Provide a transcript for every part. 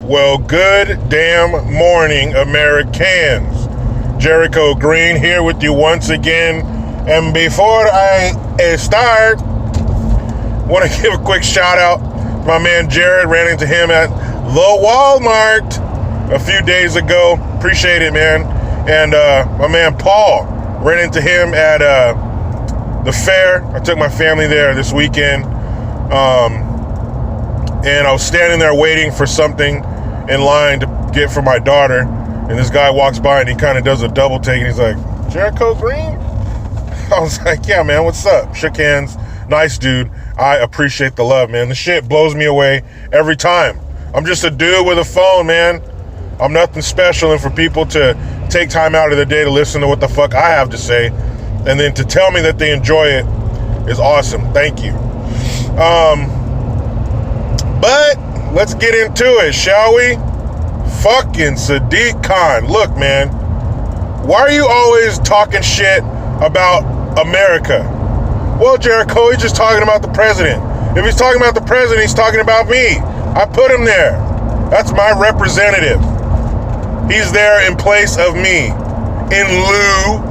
Well, good damn morning, Americans. Jericho Green here with you once again. And before I start, want to give a quick shout out to my man Jared. Ran into him at the Walmart a few days ago. Appreciate it, man. And my man Paul, ran into him at the fair. I took my family there this weekend. And I was standing there waiting for something in line to get for my daughter. And this guy walks by and he kind of does a double take and he's like, Jericho Green? I was like, yeah, man, what's up? Shook hands. Nice dude. I appreciate the love, man. The shit blows me away every time. I'm just a dude with a phone, man. I'm nothing special. And for people to take time out of their day to listen to what the fuck I have to say and then to tell me that they enjoy it is awesome. Thank you. But let's get into it, shall we? Fucking Sadiq Khan. Look, man, why are you always talking shit about America? Well, Jericho, he's just talking about the president. If he's talking about the president, he's talking about me. I put him there. That's my representative. He's there in place of me. In lieu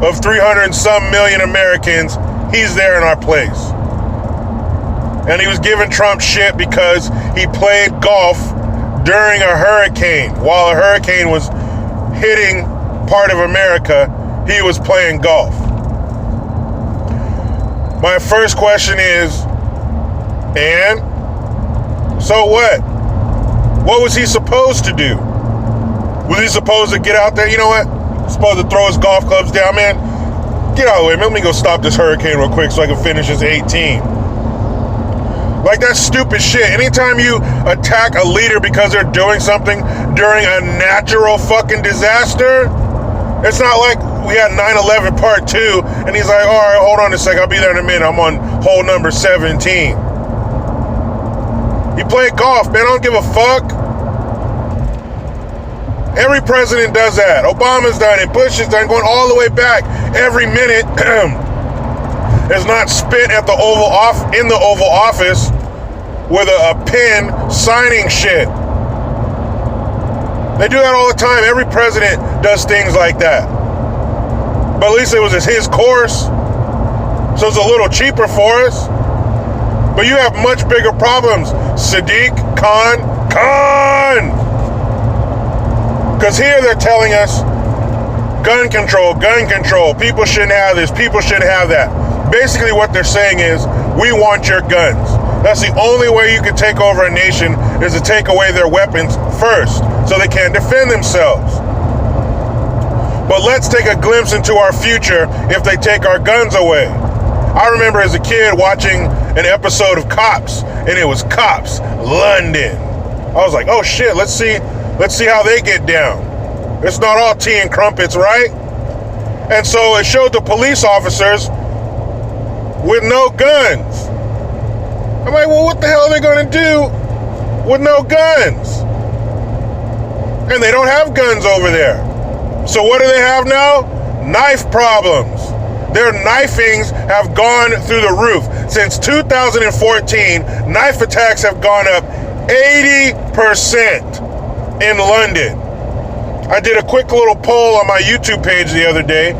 of 300 and some million Americans, he's there in our place. And he was giving Trump shit because he played golf during a hurricane. While a hurricane was hitting part of America, he was playing golf. My first question is, and? So what? What was he supposed to do? Was he supposed to get out there? You know what? Supposed to throw his golf clubs down, man? Get out of the way, man. Let me go stop this hurricane real quick so I can finish his 18. Like, that's stupid shit. Anytime you attack a leader because they're doing something during a natural fucking disaster, it's not like we had 9/11 part 2, and he's like, all right, hold on a sec, I'll be there in a minute. I'm on hole number 17. He played golf, man. I don't give a fuck. Every president does that. Obama's done it. Bush has done it, going all the way back. Every minute is not spent at the in the Oval Office with a pen signing shit. They do that all the time. Every president does things like that. But at least it was his course, so it's a little cheaper for us. But you have much bigger problems, Sadiq Khan. Because here they're telling us gun control. People shouldn't have this. People shouldn't have that. Basically what they're saying is, we want your guns. That's the only way you can take over a nation, is to take away their weapons first, so they can't defend themselves. But let's take a glimpse into our future if they take our guns away. I remember as a kid watching an episode of Cops, and it was Cops London. I was like, oh shit, let's see how they get down. It's not all tea and crumpets, right? And so it showed the police officers with no guns. I'm like, well, what the hell are they going to do with no guns? And they don't have guns over there. So what do they have now? Knife problems. Their knifings have gone through the roof. Since 2014, knife attacks have gone up 80% in London. I did a quick little poll on my YouTube page the other day,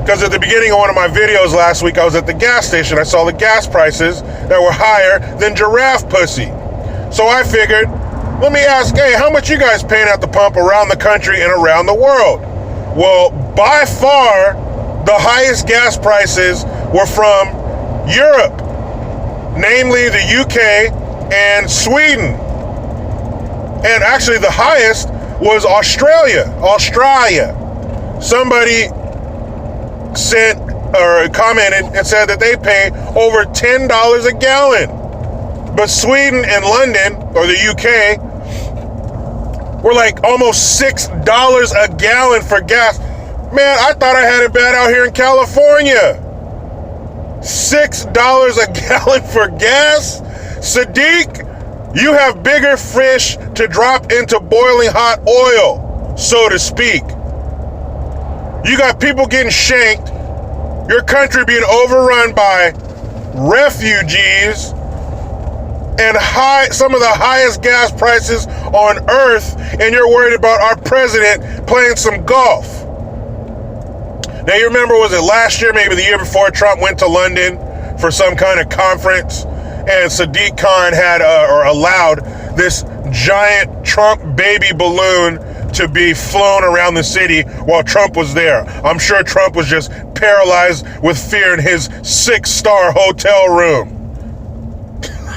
because at the beginning of one of my videos last week, I was at the gas station. I saw the gas prices that were higher than giraffe pussy. So I figured, let me ask, hey, how much you guys paying at the pump around the country and around the world? Well, by far, the highest gas prices were from Europe, namely the UK and Sweden. And actually the highest was Australia. Somebody sent or commented and said that they pay over $10 a gallon. But Sweden and London, or the UK, were like almost $6 a gallon for gas. Man, I thought I had it bad out here in California. $6 a gallon for gas? Sadiq, you have bigger fish to drop into boiling hot oil, so to speak. You got people getting shanked, your country being overrun by refugees, and some of the highest gas prices on earth, and you're worried about our president playing some golf. Now, you remember, was it last year, maybe the year before, Trump went to London for some kind of conference, and Sadiq Khan had or allowed this giant Trump baby balloon to be flown around the city while Trump was there. I'm sure Trump was just paralyzed with fear in his 6-star hotel room.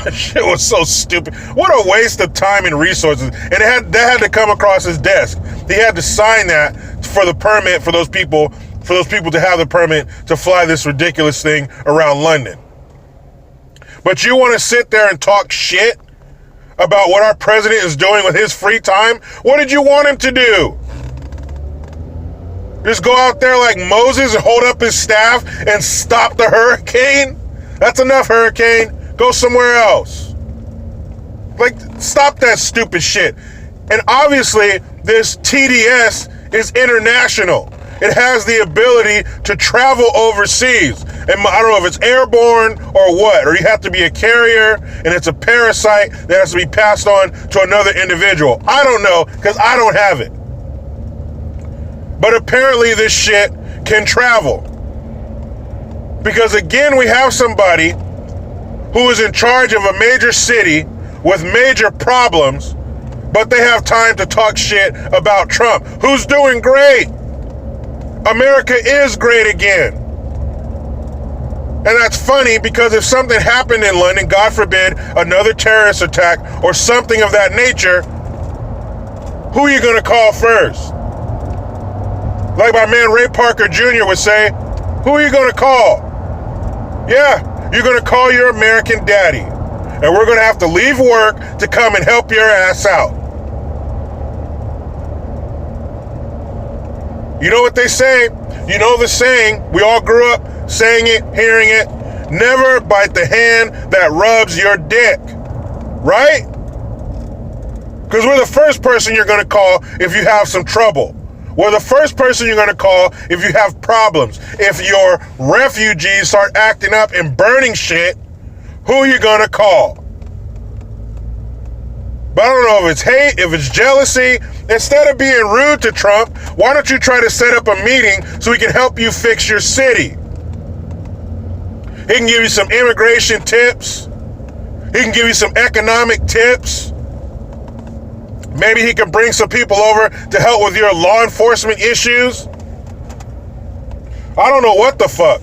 That shit was so stupid. What a waste of time and resources. And that had to come across his desk. He had to sign that for the permit for those people to have the permit to fly this ridiculous thing around London. But you want to sit there and talk shit about what our president is doing with his free time? What did you want him to do? Just go out there like Moses and hold up his staff and stop the hurricane? That's enough, hurricane. Go somewhere else. Like, stop that stupid shit. And obviously, this TDS is international. It has the ability to travel overseas. And I don't know if it's airborne or what, or you have to be a carrier and it's a parasite that has to be passed on to another individual. I don't know, because I don't have it. But apparently this shit can travel. Because again, we have somebody who is in charge of a major city with major problems, but they have time to talk shit about Trump, who's doing great. America is great again. And that's funny, because if something happened in London, God forbid, another terrorist attack or something of that nature, who are you going to call first? Like my man Ray Parker Jr. would say, who are you going to call? Yeah, you're going to call your American daddy. And we're going to have to leave work to come and help your ass out. You know what they say? You know the saying, we all grew up saying it, hearing it, never bite the hand that rubs your dick, right? Because we're the first person you're going to call if you have some trouble. We're the first person you're going to call if you have problems. If your refugees start acting up and burning shit, who are you going to call? But I don't know if it's hate, if it's jealousy. Instead of being rude to Trump, why don't you try to set up a meeting so he can help you fix your city? He can give you some immigration tips. He can give you some economic tips. Maybe he can bring some people over to help with your law enforcement issues. I don't know what the fuck.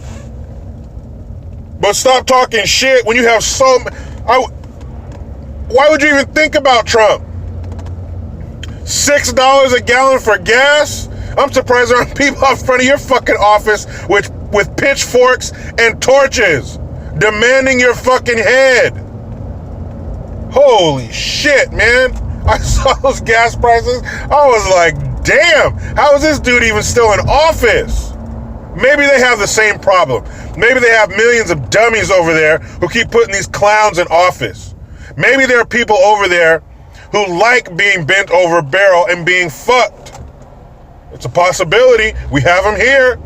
But stop talking shit when you have why would you even think about Trump? $6 a gallon for gas? I'm surprised there aren't people out front of your fucking office with pitchforks and torches demanding your fucking head. Holy shit, man. I saw those gas prices. I was like, damn, how is this dude even still in office? Maybe they have the same problem. Maybe they have millions of dummies over there who keep putting these clowns in office. Maybe there are people over there who like being bent over a barrel and being fucked. It's a possibility. We have them here.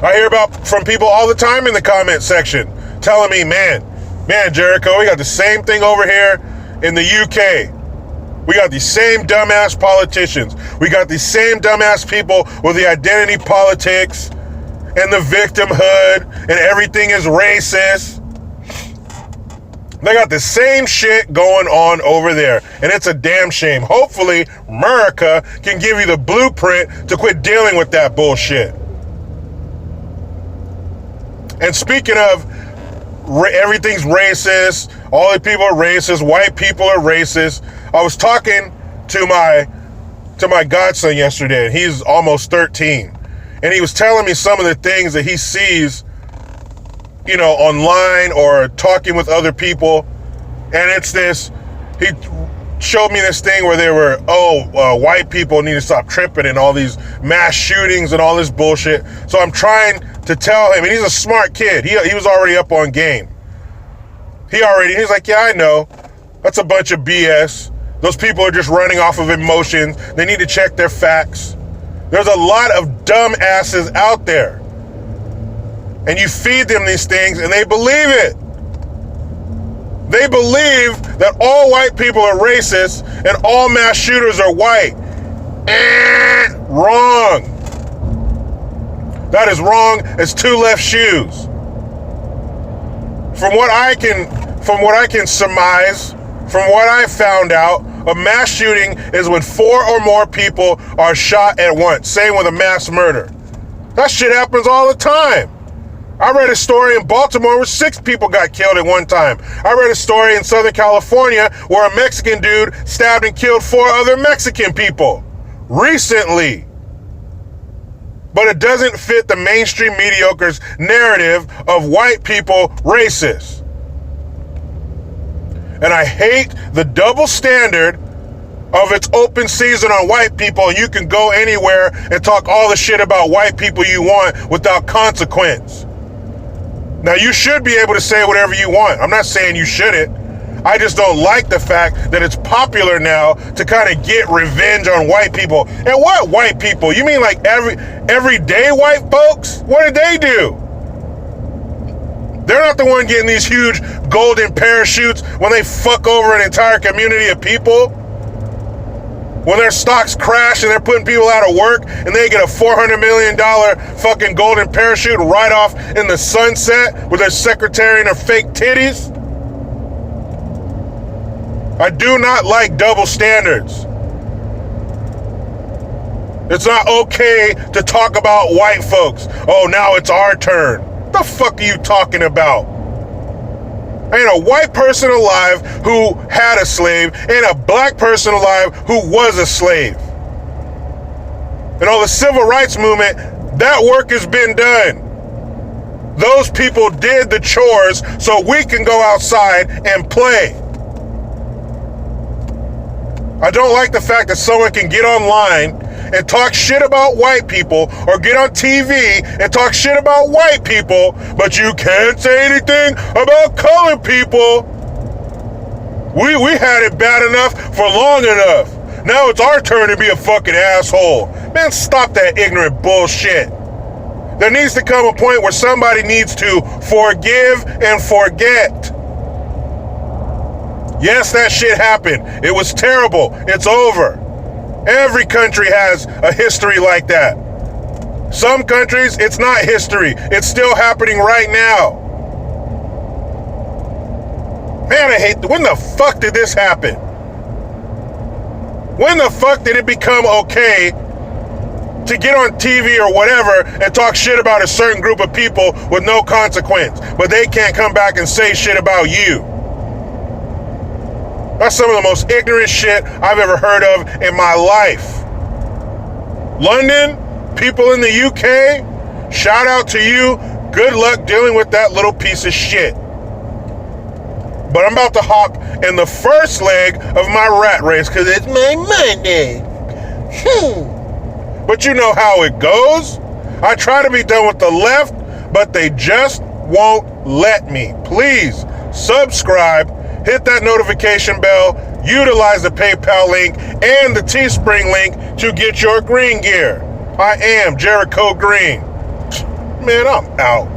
I hear from people all the time in the comment section telling me, man, Jericho, we got the same thing over here in the UK. We got these same dumbass politicians. We got these same dumbass people with the identity politics and the victimhood and everything is racist. They got the same shit going on over there, and it's a damn shame. Hopefully, America can give you the blueprint to quit dealing with that bullshit. And speaking of everything's racist, all the people are racist, white people are racist, I was talking to my godson yesterday, and he's almost 13, and he was telling me some of the things that he sees, you know, online or talking with other people. And it's this, he showed me this thing where they were, white people need to stop tripping and all these mass shootings and all this bullshit. So I'm trying to tell him, and he's a smart kid. He was already up on game. He's like, yeah, I know. That's a bunch of BS. Those people are just running off of emotions. They need to check their facts. There's a lot of dumb asses out there. And you feed them these things and they believe it. They believe that all white people are racist and all mass shooters are white. Wrong. That is wrong as two left shoes. From what I can surmise, from what I found out, a mass shooting is when 4 or more people are shot at once. Same with a mass murder. That shit happens all the time. I read a story in Baltimore where 6 people got killed at one time. I read a story in Southern California where a Mexican dude stabbed and killed 4 other Mexican people recently. But it doesn't fit the mainstream mediocre's narrative of white people racist. And I hate the double standard of it's open season on white people and you can go anywhere and talk all the shit about white people you want without consequence. Now, you should be able to say whatever you want. I'm not saying you shouldn't. I just don't like the fact that it's popular now to kind of get revenge on white people. And what white people? You mean like everyday white folks? What did they do? They're not the one getting these huge golden parachutes when they fuck over an entire community of people. When their stocks crash and they're putting people out of work and they get a $400 million fucking golden parachute right off in the sunset with their secretary and her fake titties. I do not like double standards. It's not okay to talk about white folks. Oh, now it's our turn. What the fuck are you talking about? Ain't a white person alive who had a slave, ain't a black person alive who was a slave. And all the civil rights movement, that work has been done. Those people did the chores so we can go outside and play. I don't like the fact that someone can get online and talk shit about white people or get on TV and talk shit about white people, but you can't say anything about colored people. We had it bad enough for long enough. Now it's our turn to be a fucking asshole. Man, stop that ignorant bullshit. There needs to come a point where somebody needs to forgive and forget. Yes, that shit happened. It was terrible. It's over. Every country has a history like that. Some countries, it's not history. It's still happening right now. Man, I hate, when the fuck did this happen? When the fuck did it become okay to get on TV or whatever and talk shit about a certain group of people with no consequence, but they can't come back and say shit about you? That's some of the most ignorant shit I've ever heard of in my life. London, people in the UK, shout out to you. Good luck dealing with that little piece of shit. But I'm about to hop in the first leg of my rat race because it's my Monday. But you know how it goes. I try to be done with the left, but they just won't let me. Please subscribe. Hit that notification bell, utilize the PayPal link and the Teespring link to get your green gear. I am Jericho Green. Man, I'm out.